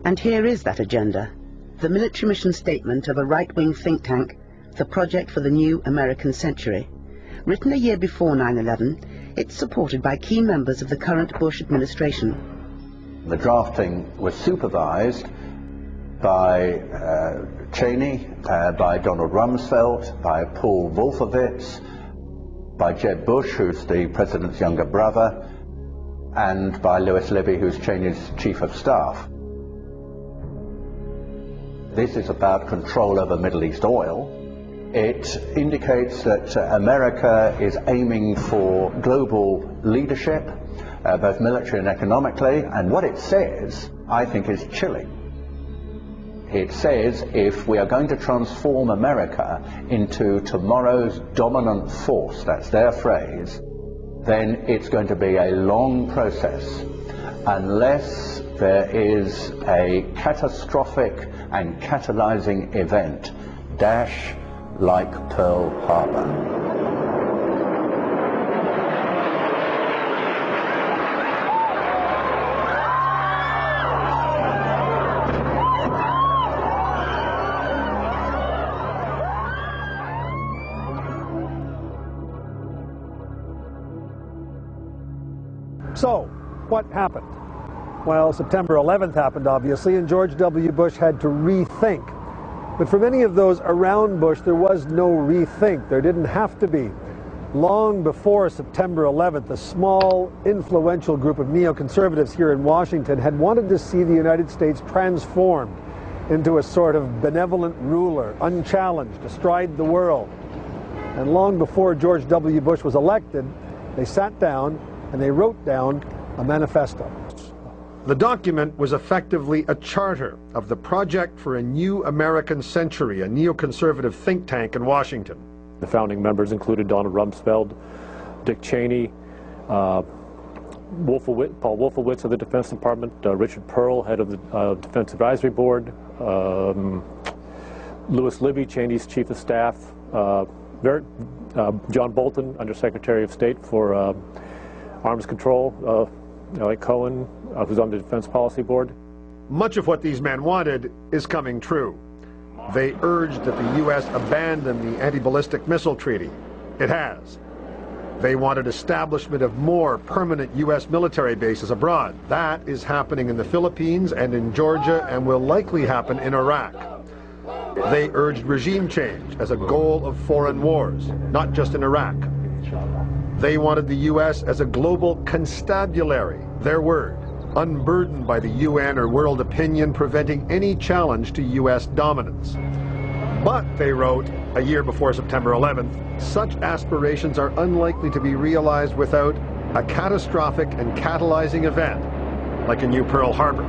And here is that agenda, the military mission statement of a right-wing think tank, the Project for the New American Century. Written a year before 9/11, it's supported by key members of the current Bush administration. The drafting was supervised by Cheney, by Donald Rumsfeld, by Paul Wolfowitz, by Jeb Bush, who's the president's younger brother, and by Lewis Libby, who's Cheney's chief of staff. This is about control over Middle East oil. It indicates that America is aiming for global leadership, both military and economically, and what it says, I think, is chilling. It says if we are going to transform America into tomorrow's dominant force, that's their phrase, then it's going to be a long process unless there is a catastrophic and catalyzing event, dash like Pearl Harbor. So, what happened? Well, September 11th happened, obviously, and George W. Bush had to rethink. But for many of those around Bush, there was no rethink. There didn't have to be. Long before September 11th, a small, influential group of neoconservatives here in Washington had wanted to see the United States transformed into a sort of benevolent ruler, unchallenged, astride the world. And long before George W. Bush was elected, they sat down and they wrote down a manifesto. The document was effectively a charter of the Project for a New American Century, a neoconservative think tank in Washington. The founding members included Donald Rumsfeld, Dick Cheney, Paul Wolfowitz of the Defense Department, Richard Pearl, head of the Defense Advisory Board, Lewis Libby, Cheney's chief of staff, John Bolton, Undersecretary of State for Arms Control, like Cohen, who's on the Defense Policy Board. Much of what these men wanted is coming true. They urged that the U.S. abandon the anti-ballistic missile treaty. It has. They wanted establishment of more permanent U.S. military bases abroad. That is happening in the Philippines and in Georgia and will likely happen in Iraq. They urged regime change as a goal of foreign wars, not just in Iraq. They wanted the U.S. as a global constabulary, their word, unburdened by the UN or world opinion, preventing any challenge to U.S. dominance. But, they wrote, a year before September 11th, such aspirations are unlikely to be realized without a catastrophic and catalyzing event, like a new Pearl Harbor.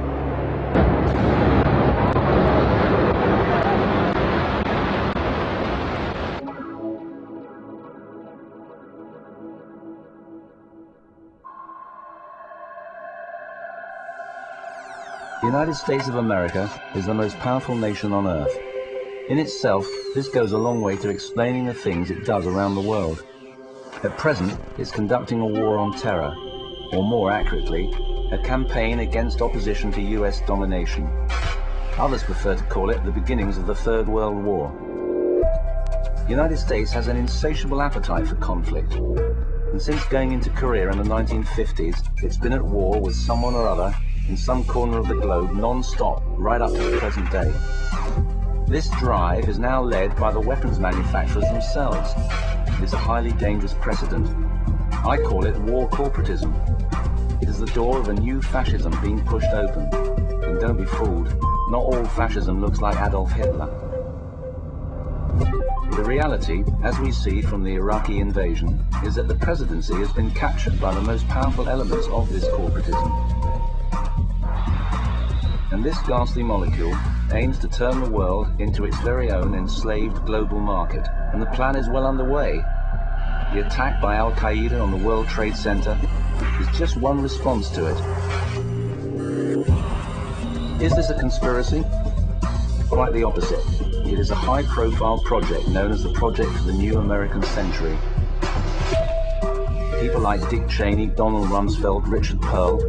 The United States of America is the most powerful nation on earth. In itself, this goes a long way to explaining the things it does around the world. At present, it's conducting a war on terror, or more accurately, a campaign against opposition to US domination. Others prefer to call it the beginnings of the Third World War. The United States has an insatiable appetite for conflict, and since going into Korea in the 1950s, it's been at war with someone or other in some corner of the globe non-stop right up to the present day. This drive is now led by the weapons manufacturers themselves. It is a highly dangerous precedent. I call it war corporatism. It is the door of a new fascism being pushed open. And don't be fooled, not all fascism looks like Adolf Hitler. The reality, as we see from the Iraqi invasion, is that the presidency has been captured by the most powerful elements of this corporatism. And this ghastly molecule aims to turn the world into its very own enslaved global market, and the plan is well underway. The attack by Al-Qaeda on the World Trade Center is just one response to it. Is this a conspiracy? Quite the opposite. It is a high-profile project known as the Project for the New American Century. People like Dick Cheney, Donald Rumsfeld, Richard Pearl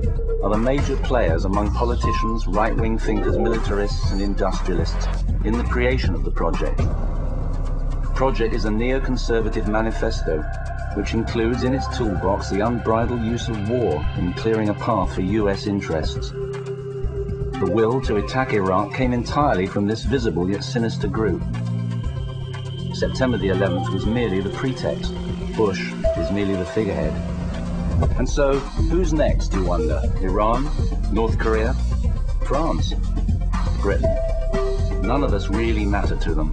are the major players among politicians, right-wing thinkers, militarists and industrialists in the creation of the project. The project is a neoconservative manifesto which includes in its toolbox the unbridled use of war in clearing a path for US interests. The will to attack Iraq came entirely from this visible yet sinister group. September the 11th was merely the pretext. Bush is merely the figurehead. And so, who's next, you wonder? Iran? North Korea? France? Britain? None of us really matter to them.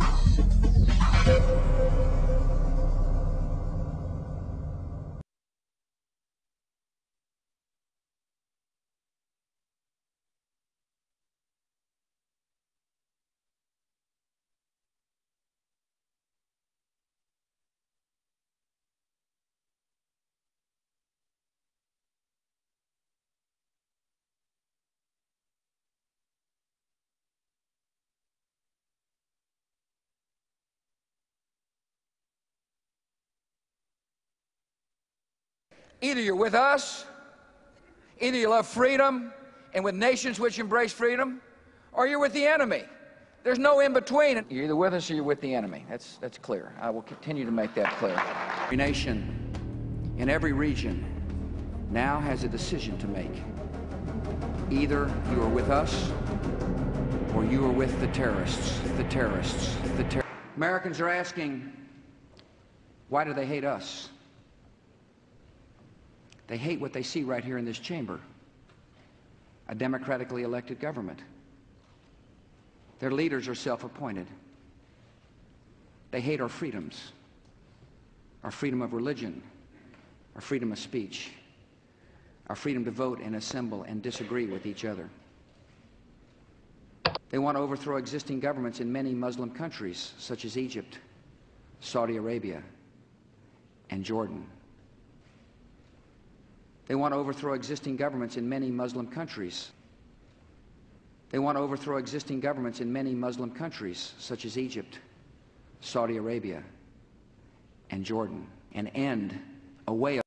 Either you're with us, either you love freedom and with nations which embrace freedom, or you're with the enemy. There's no in between. You're either with us or you're with the enemy. That's clear. I will continue to make that clear. Every nation in every region now has a decision to make. Either you are with us or you are with the terrorists. Americans are asking, why do they hate us? They hate what they see right here in this chamber, a democratically elected government. Their leaders are self-appointed. They hate our freedoms, our freedom of religion, our freedom of speech, our freedom to vote and assemble and disagree with each other. They want to overthrow existing governments in many Muslim countries, such as Egypt, Saudi Arabia, and Jordan. They want to overthrow existing governments in many Muslim countries. They want to overthrow existing governments in many Muslim countries, such as Egypt, Saudi Arabia, and Jordan, and end a way of